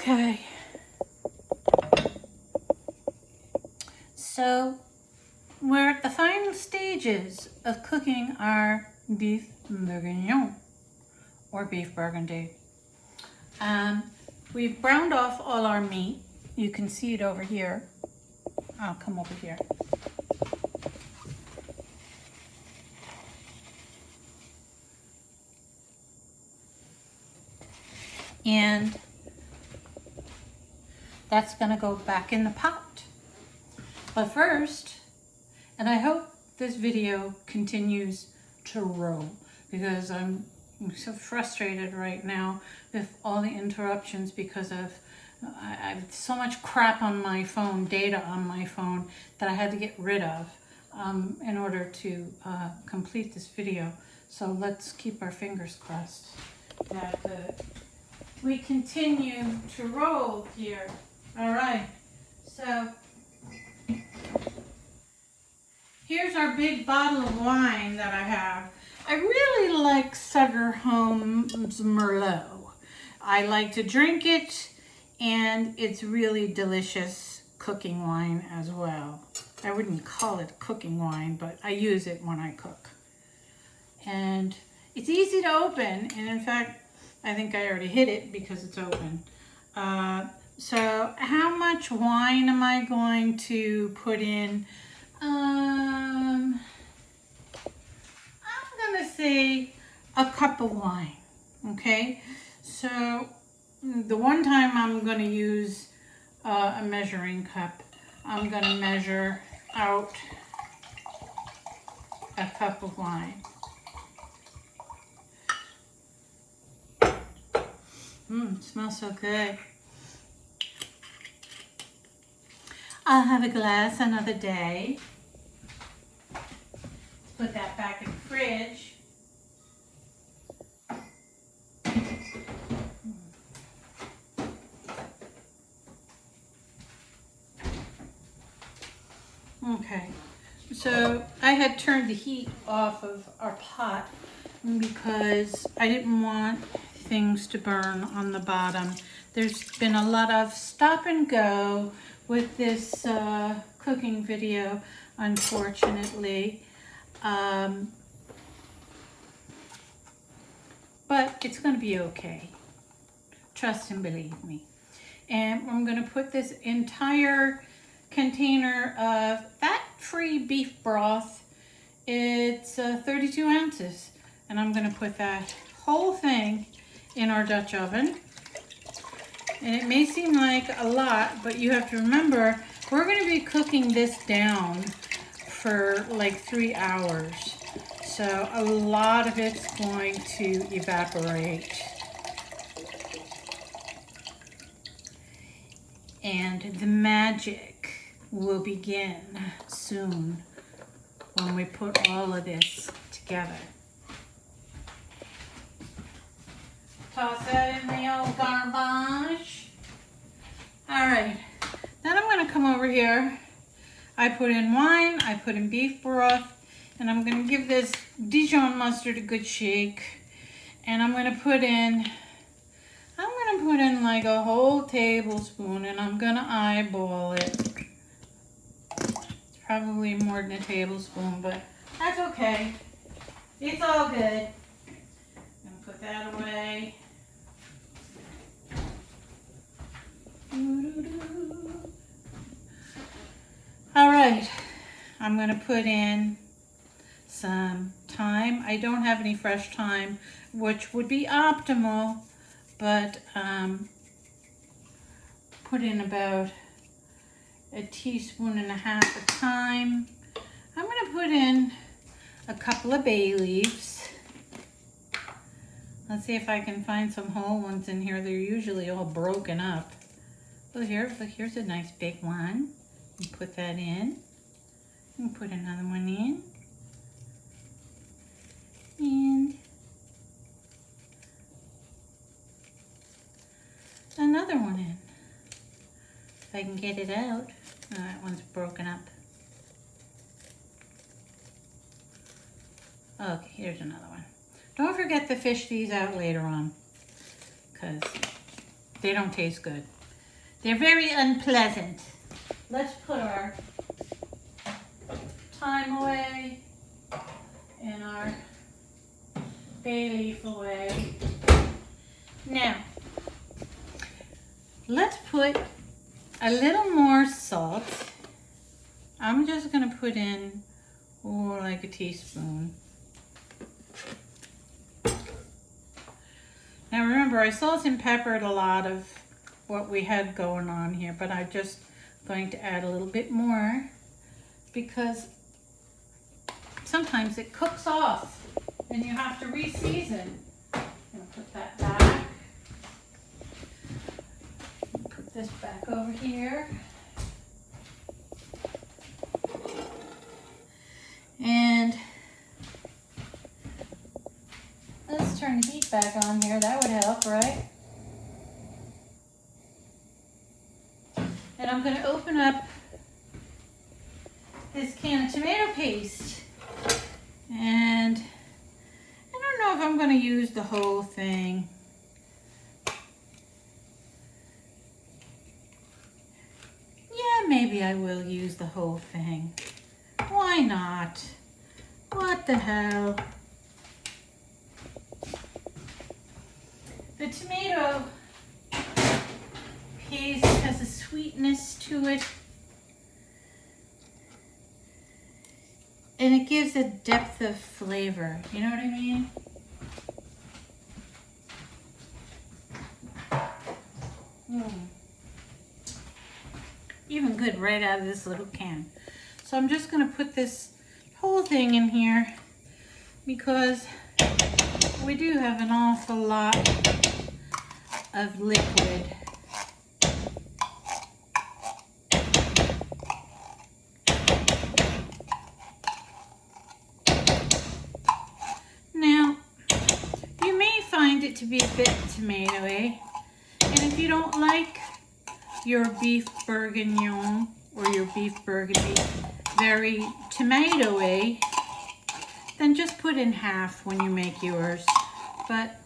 Okay. So we're at the final stages of cooking our beef bourguignon or beef burgundy. We've browned off all our meat. You can see it over here. I'll come over here. And that's going to go back in the pot. But first, and I hope this video continues to roll because I'm so frustrated right now with all the interruptions because of I have so much crap on my phone, data on my phone that I had to get rid of in order to complete this video. So let's keep our fingers crossed that we continue to roll here. All right, so here's our big bottle of wine that I have. I really like Sutter Home's Merlot. I like to drink it, and it's really delicious cooking wine as well. I wouldn't call it cooking wine, but I use it when I cook. And it's easy to open, and in fact, I think I already hit it because it's open. So how much wine am I going to put in? I'm gonna say a cup of wine, okay? So the one time I'm gonna use a measuring cup, I'm gonna measure out a cup of wine. It smells so good. I'll have a glass another day. Put that back in the fridge. Okay, so I had turned the heat off of our pot because I didn't want things to burn on the bottom. There's been a lot of stop and go with this cooking video, unfortunately. But it's going to be okay. Trust and believe me. And I'm going to put this entire container of fat-free beef broth. It's 32 ounces. And I'm going to put that whole thing in our Dutch oven. And it may seem like a lot, but you have to remember, we're going to be cooking this down for like 3 hours. So a lot of it's going to evaporate. And the magic will begin soon when we put all of this together. Toss that in the old garbage. All right, then I'm gonna come over here. I put in wine, I put in beef broth, and I'm gonna give this Dijon mustard a good shake. And I'm gonna put in like a whole tablespoon, and I'm gonna eyeball it. It's probably more than a tablespoon, but that's okay. It's all good. I'm gonna put that away. All right, I'm gonna put in some thyme. I don't have any fresh thyme, which would be optimal, but put in about 1.5 teaspoons of thyme. I'm gonna put in a couple of bay leaves. Let's see if I can find some whole ones in here. They're usually all broken up. Look, here's a nice big one. You put that in. And put another one in. And another one in. If I can get it out. Oh, that one's broken up. Okay, here's another one. Don't forget to fish these out later on, because they don't taste good. They're very unpleasant. Let's put our thyme away and our bay leaf away. Now, let's put a little more salt. I'm just going to put in, like a teaspoon. Now remember, I salt and peppered a lot of what we had going on here, but I'm just going to add a little bit more because sometimes it cooks off and you have to re-season. I'm going to put that back. Put this back over here. And let's turn the heat back on here. That would help, right? And I'm going to open up this can of tomato paste. And I don't know if I'm going to use the whole thing. Yeah, maybe I will use the whole thing. Why not? What the hell? The tomato paste has a sweetness to it. And it gives a depth of flavor. You know what I mean? Even good right out of this little can. So I'm just going to put this whole thing in here because we do have an awful lot of liquid. Now, you may find it to be a bit tomatoey, and if you don't like your beef bourguignon or your beef burgundy very tomatoey, then just put in half when you make yours. But